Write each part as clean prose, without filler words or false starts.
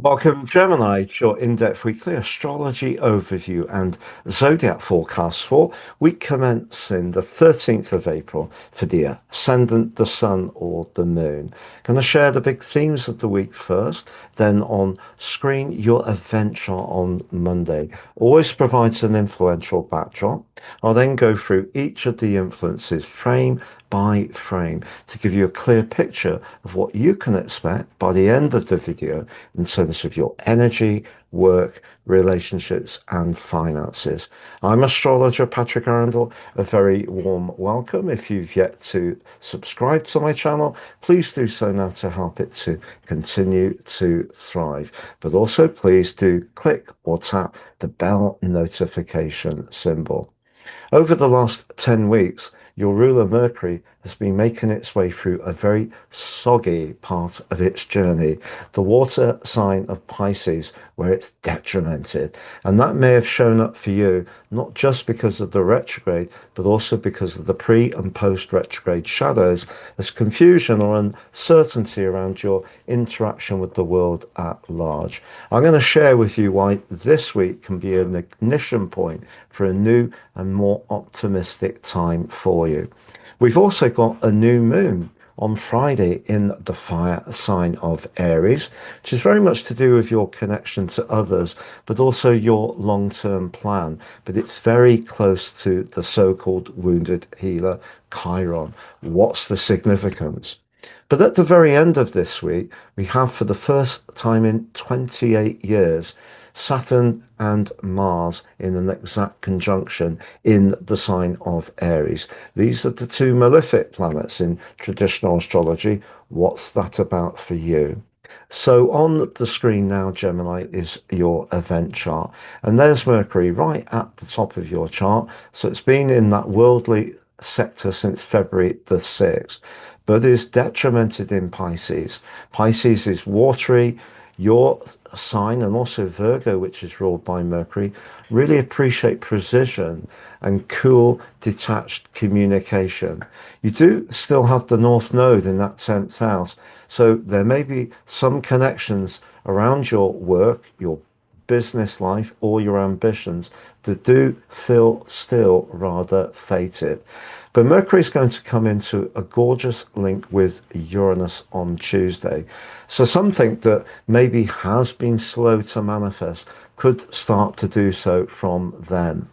Welcome, Gemini, to your in-depth weekly astrology overview and zodiac forecast for week commencing the 13th of April for the ascendant, the sun, or the moon. Going to share the big themes of the week first, then on screen, your adventure on Monday. Always provides an influential backdrop. I'll then go through each of the influences frame by frame to give you a clear picture of what you can expect by the end of the video in terms of your energy, work, relationships, and finances. I'm astrologer Patrick Arundel. A very warm welcome. If you've yet to subscribe to my channel, please do so now to help it to continue to thrive. But also, please do click or tap the bell notification symbol. Over the last 10 weeks, your ruler Mercury has been making its way through a very soggy part of its journey, the water sign of Pisces, where it's detrimented. And that may have shown up for you, not just because of the retrograde, but also because of the pre and post retrograde shadows, as confusion or uncertainty around your interaction with the world at large. I'm going to share with you why this week can be an ignition point for a new and more optimistic time for you. We've also got a new moon on Friday in the fire sign of Aries, which is very much to do with your connection to others, but also your long-term plan. But it's very close to the so-called wounded healer Chiron. What's the significance? But at the very end of this week, we have for the first time in 28 years, Saturn and Mars in an exact conjunction in the sign of Aries. These are the two malefic planets in traditional astrology. What's that about for you? So on the screen now, Gemini, is your event chart. And there's Mercury right at the top of your chart. So it's been in that worldly sector since February the 6th, but is detrimented in Pisces. Pisces is watery. Your sign and also Virgo, which is ruled by Mercury, really appreciate precision and cool, detached communication. You do still have the North Node in that 10th house, so there may be some connections around your work, your business life, or your ambitions that do feel still rather fated. But Mercury is going to come into a gorgeous link with Uranus on Tuesday. So something that maybe has been slow to manifest could start to do so from then.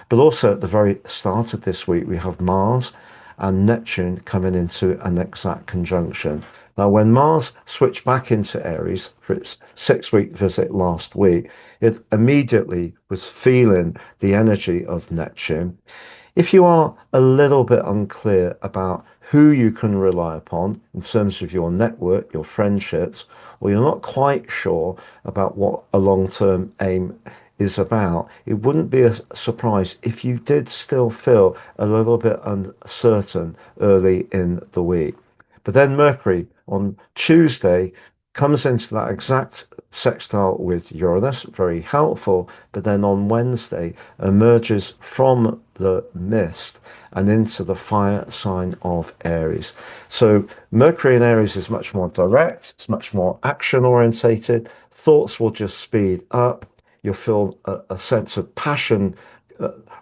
But also at the very start of this week, we have Mars and Neptune coming into an exact conjunction. Now, when Mars switched back into Aries for its 6-week visit last week, it immediately was feeling the energy of Neptune. If you are a little bit unclear about who you can rely upon in terms of your network, your friendships, or you're not quite sure about what a long-term aim is about, it wouldn't be a surprise if you did still feel a little bit uncertain early in the week. But then Mercury on Tuesday comes into that exact sextile with Uranus, very helpful, but then on Wednesday emerges from the mist and into the fire sign of Aries. So Mercury in Aries is much more direct, it's much more action orientated, thoughts will just speed up, you'll feel a sense of passion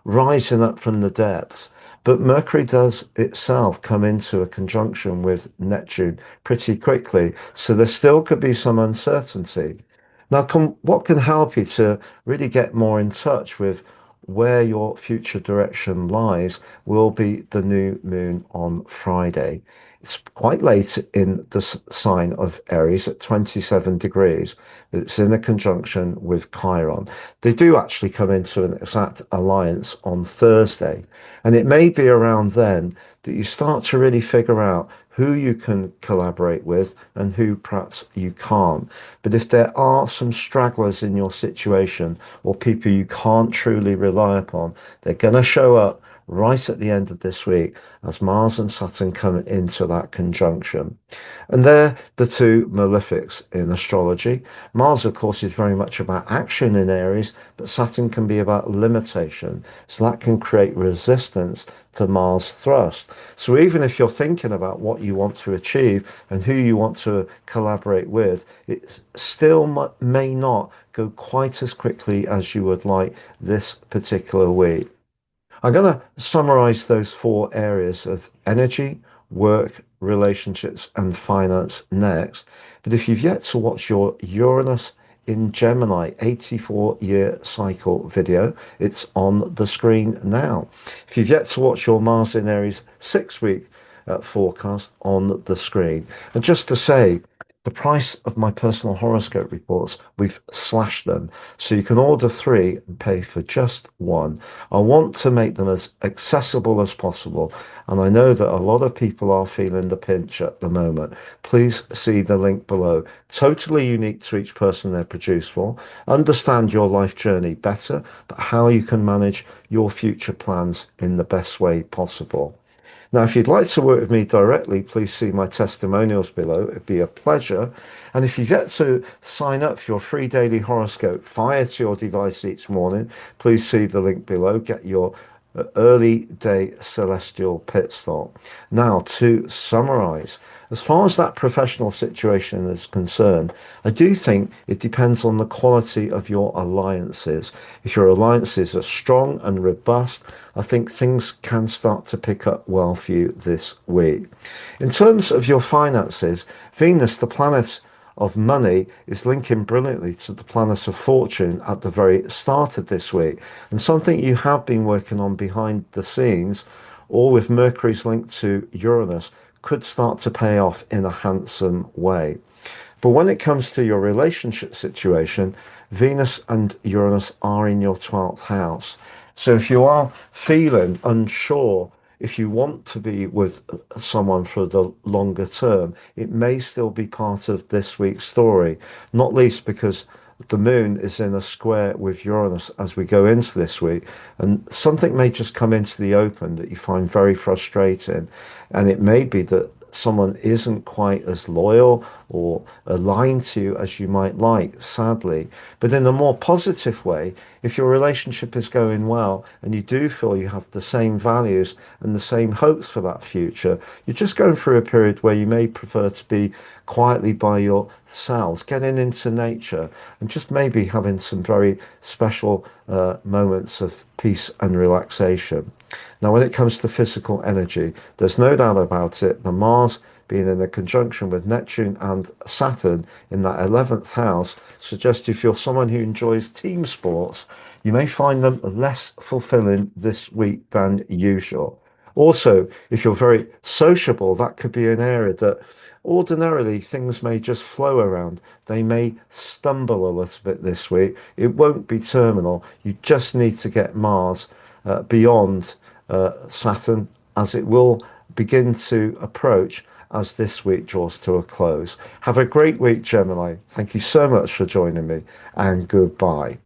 rising up from the depths. But Mercury does itself come into a conjunction with Neptune pretty quickly, so there still could be some uncertainty. Now, what can help you to really get more in touch with where your future direction lies will be the new moon on Friday. It's quite late in the sign of Aries at 27 degrees. It's in a conjunction with Chiron. They do actually come into an exact alliance on Thursday. And it may be around then that you start to really figure out who you can collaborate with and who perhaps you can't. But if there are some stragglers in your situation or people you can't truly rely upon, they're going to show up right at the end of this week as Mars and Saturn come into that conjunction. And they're the two malefics in astrology. Mars, of course, is very much about action in Aries, but Saturn can be about limitation. So that can create resistance to Mars thrust. So even if you're thinking about what you want to achieve and who you want to collaborate with, it still may not go quite as quickly as you would like this particular week. I'm going to summarize those four areas of energy, work, relationships, and finance next. But if you've yet to watch your Uranus in Gemini 84-year cycle video, it's on the screen now. If you've yet to watch your Mars in Aries 6-week forecast on the screen. And just to say, the price of my personal horoscope reports, we've slashed them. So you can order three and pay for just one. I want to make them as accessible as possible. And I know that a lot of people are feeling the pinch at the moment. Please see the link below. Totally unique to each person they're produced for. Understand your life journey better, but how you can manage your future plans in the best way possible. Now, if you'd like to work with me directly, please see my testimonials below. It'd be a pleasure. And if you've yet to sign up for your free daily horoscope fired to your device each morning, please see the link below. Get your early day celestial pit stop. Now, to summarize, as far as that professional situation is concerned, I do think it depends on the quality of your alliances. If your alliances are strong and robust, I think things can start to pick up well for you this week. In terms of your finances, Venus, the planet of money, is linking brilliantly to the planet of fortune at the very start of this week. And something you have been working on behind the scenes, or with Mercury's link to Uranus, could start to pay off in a handsome way. But when it comes to your relationship situation, Venus and Uranus are in your 12th house. So if you are feeling unsure, if you want to be with someone for the longer term, it may still be part of this week's story, not least because the moon is in a square with Uranus as we go into this week, and something may just come into the open that you find very frustrating. And it may be that someone isn't quite as loyal or aligned to you as you might like, sadly. But in a more positive way, if your relationship is going well and you do feel you have the same values and the same hopes for that future, you're just going through a period where you may prefer to be quietly by yourselves, getting into nature and just maybe having some very special moments of peace and relaxation. Now, when it comes to physical energy, there's no doubt about it. The Mars being in a conjunction with Neptune and Saturn in that 11th house suggests if you're someone who enjoys team sports, you may find them less fulfilling this week than usual. Also, if you're very sociable, that could be an area that ordinarily things may just flow around. They may stumble a little bit this week. It won't be terminal. You just need to get Mars beyond Saturn, as it will begin to approach as this week draws to a close. Have a great week, Gemini. Thank you so much for joining me, and goodbye.